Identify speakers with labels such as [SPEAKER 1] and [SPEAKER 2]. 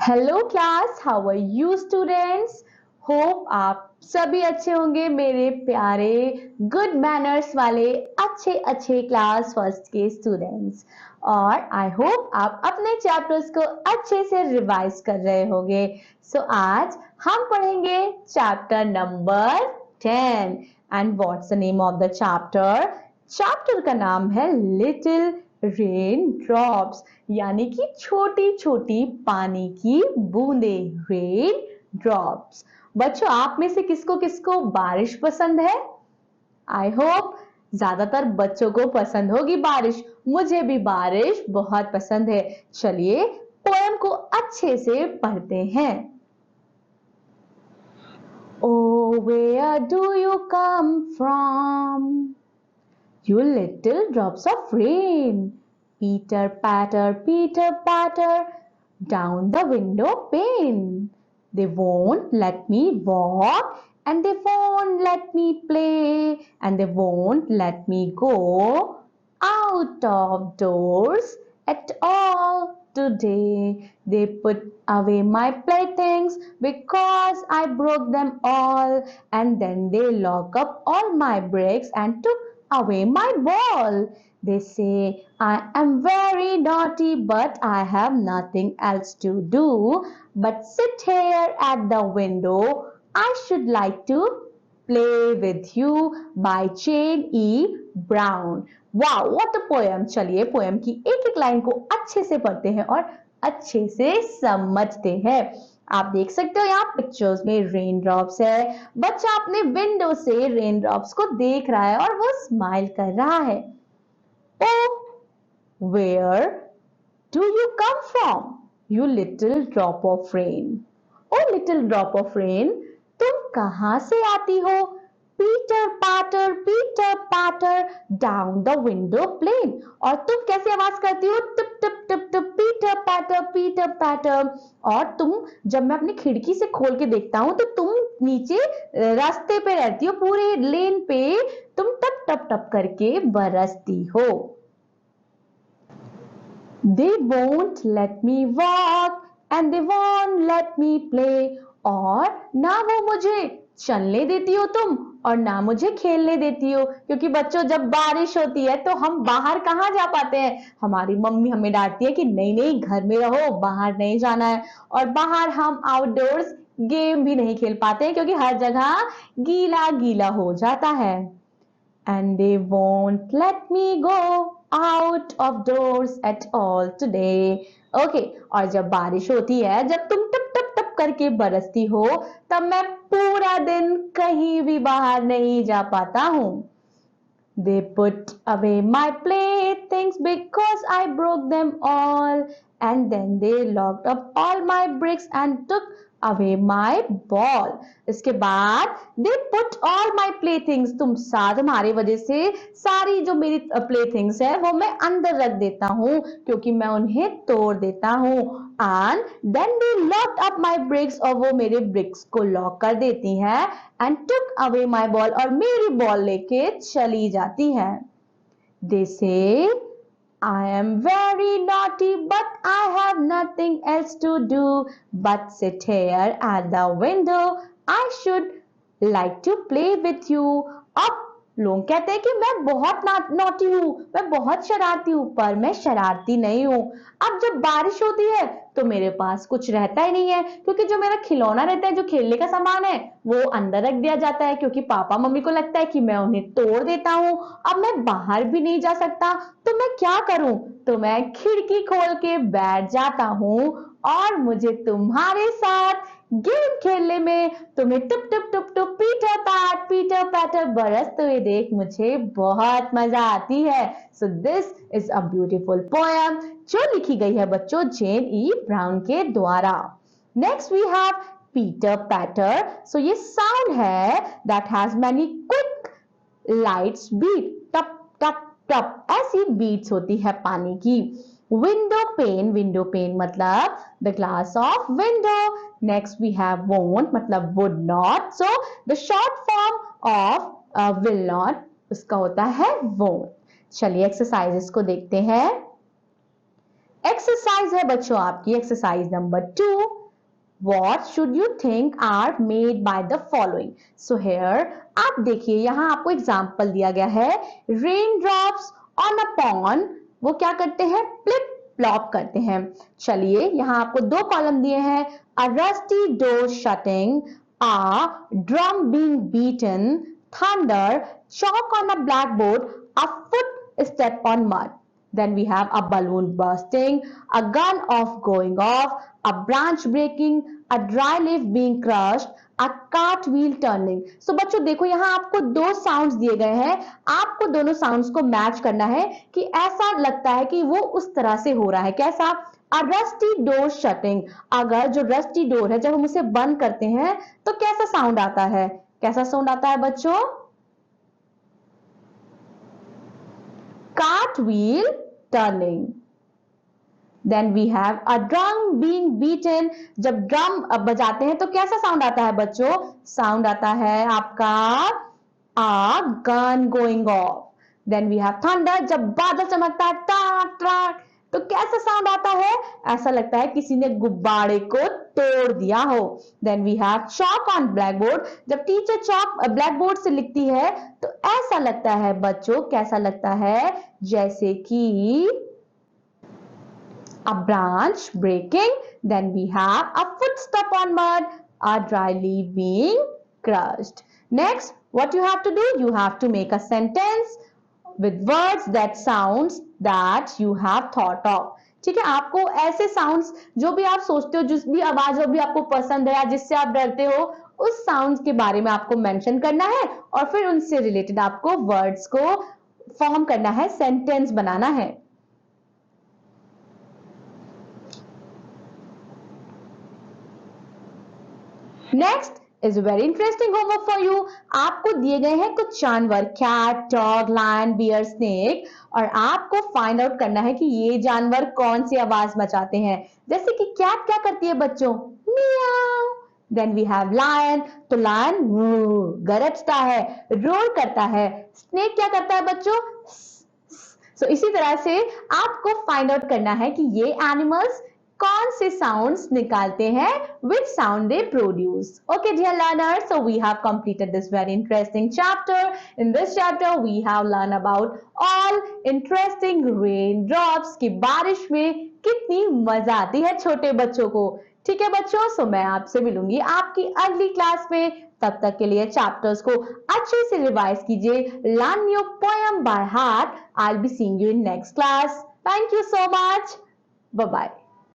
[SPEAKER 1] Hello class, how are you students. Hope आप सभी अच्छे होंगे मेरे प्यारे गुड मैनर्स वाले अच्छे अच्छे क्लास फर्स्ट के स्टूडेंट्स। और आई होप आप अपने चैप्टर्स को अच्छे से रिवाइज कर रहे होंगे। सो आज हम पढ़ेंगे chapter number 10 and what's the name of the chapter. Chapter का नाम है लिटिल रेन ड्रॉप्स, यानी कि छोटी छोटी पानी की बूंदे, रेन ड्रॉप्स। बच्चों, आप में से किसको किसको बारिश पसंद है? आई होप ज्यादातर बच्चों को पसंद होगी बारिश। मुझे भी बारिश बहुत पसंद है। चलिए पोएम को अच्छे से पढ़ते हैं। Oh, where do you come from? You little drops of rain. Peter patter, down the window pane. They won't let me walk, and they won't let me play, and they won't let me go out of doors at all today. They put away my playthings because I broke them all, and then they lock up all my bricks and took away my ball. They say I am very naughty, but I have nothing else to do but sit here at the window. I should like to play with you by Jane E. Brown. Wow, what a poem. चलिए poem की एक एक line को अच्छे से पढ़ते हैं और अच्छे से समझते हैं। आप देख सकते हो यहाँ पिक्चर्स में रेन ड्रॉप्स है। बच्चा अपने विंडो से रेन ड्रॉप्स को देख रहा है और वो स्माइल कर रहा है। Oh, where do you come from, you little drop of rain? Oh, little drop of rain, तुम कहां से आती हो? Peter patter down the window pane. और तुम कैसे आवाज करती हो? Tip tip tip tip, Peter patter. और तुम, जब मैं अपनी खिड़की से खोल के देखता हूं तो तुम नीचे रास्ते पे रहती हो, पूरे लेन पे तुम टप टप टप करके बरसती हो। They won't let me walk and they won't let me play. और ना वो मुझे चलने देती हो तुम और ना मुझे खेलने देती हो, क्योंकि बच्चों जब बारिश होती है तो हम बाहर कहाँ जा पाते हैं? हमारी मम्मी हमें डांटती है कि नहीं नहीं घर में रहो, बाहर नहीं जाना है। और बाहर हम आउटडोर्स गेम भी नहीं खेल पाते हैं क्योंकि हर जगह गीला गीला हो जाता है। And they won't let me go out of doors at all today. Okay, और जब बारिश होती है, जब तुम टप टप टप करके बरसती हो, तब मैं पूरा दिन कहीं भी बाहर नहीं जा पाता हूँ। They put away my playthings because I broke them all, and then they locked up all my bricks and took away my ball. इसके बाद they put all my playthings, तुम्हारे वजह से सारी जो मेरी playthings है वो मैं अंदर रख देता हूँ क्योंकि मैं उन्हें तोड़ देता हूँ। And then they locked up my bricks, और वो मेरे bricks को लॉक कर देती हैं and took away my ball, और मेरी बॉल लेके चली जाती है। They say I am very naughty, but I have nothing else to do but sit here at the window. I should like to play with you. अब लोग कहते हैं कि मैं बहुत नॉटी हूँ, मैं बहुत शरारती हूँ, पर मैं शरारती नहीं हूँ। अब जब बारिश होती है तो मेरे पास कुछ रहता ही नहीं है, क्योंकि जो मेरा खिलौना रहता है, जो खेलने का सामान है, वो अंदर रख दिया जाता है क्योंकि पापा मम्मी को लगता है कि मैं उन्हें तोड़ देता हूँ। अब मैं बाहर भी नहीं जा सकता, तो मैं क्या करूं? तो मैं खिड़की खोल के बैठ जाता हूँ और मुझे तुम्हारे साथ गेम खेलने में, तुम्हें टुप टुप टुप टुप पीटर पैटर बरसते हुए देख मुझे बहुत मजा आती है। So this is a beautiful poem जो लिखी गई है बच्चों जेन ई ब्राउन के द्वारा। Next we have Peter Patter. So ये साउंड है that has many quick lights beat, टप टप टप, ऐसी बीट्स होती है पानी की। विंडो पेन मतलब the glass of window. Next we have won't मतलब would not, so the short form of will not उसका होता है वोंट। चलिए एक्सरसाइजेस को देखते हैं। एक्सरसाइज है बच्चों आपकी exercise number 2। What should you think are made by the following? So here आप देखिए यहाँ आपको एग्जाम्पल दिया गया है raindrops on a pond वो क्या करते हैं फ्लिप फ्लॉप करते हैं। चलिए यहाँ आपको दो कॉलम दिए हैं a rusty door shutting, a drum being beaten, thunder, chalk on a blackboard, a footstep on mud. Then we have a balloon bursting, a gun off going off, a branch breaking, a dry leaf being crushed, a cartwheel turning. So बच्चों देखो यहाँ आपको दो sounds दिए गए हैं, आपको दोनों साउंड्स को मैच करना है कि ऐसा लगता है कि वो उस तरह से हो रहा है। कैसा? A rusty door shutting. अगर जो रस्टी डोर है जब हम उसे बंद करते हैं तो कैसा साउंड आता है? कैसा साउंड आता है बच्चों? Cartwheel turning. Then we have a drum being beaten. जब ड्रम बजाते हैं तो कैसा साउंड आता है बच्चों? साउंड आता है आपका a gun going off. Then we have thunder. जब बादल चमकता है टाक टाक तो कैसा साउंड आता है? ऐसा लगता है किसी ने गुब्बारे को तोड़ दिया हो। Then we have chalk on blackboard. जब टीचर चॉक ब्लैकबोर्ड से लिखती है तो ऐसा लगता है बच्चों, कैसा लगता है? जैसे कि a branch breaking. Then we have a footstep on mud, a dry leaf being crushed. Next, what you have to do? You have to make a sentence with words that sounds that you have thought of. ठीक है, आपको ऐसे sounds जो भी आप सोचते हो, जिस भी आवाज जो भी आपको पसंद है या जिससे आप डरते हो, उस साउंड्स के बारे में आपको मेंशन करना है और फिर उनसे रिलेटेड आपको वर्ड्स को फॉर्म करना है, सेंटेंस बनाना है। Next is very interesting homework for you. आपको दिए गए हैं कुछ जानवर, cat, dog, lion, bear, snake, और आपको फाइंड आउट करना है कि ये जानवर कौन सी आवाज मचाते हैं। जैसे कि कैट क्या करती है बच्चों? Meow. Then we have lion, तो लायन गरजता है, रोर करता है। स्नेक क्या करता है बच्चों? सो इसी तरह से आपको फाइंड आउट करना है कि ये एनिमल्स कौन से साउंड्स निकालते हैं, which sound they produce. Okay dear learners, so we have completed this very interesting chapter. In this chapter we have learned about all interesting raindrops कि बारिश में कितनी मजा आती है छोटे बच्चों को। ठीक है बच्चों, सो मैं आपसे मिलूंगी आपकी अगली क्लास में। तब तक के लिए चैप्टर्स को अच्छे से रिवाइज कीजिए, learn your poem by heart. I'll be seeing you in next class. Thank you so much. Bye bye.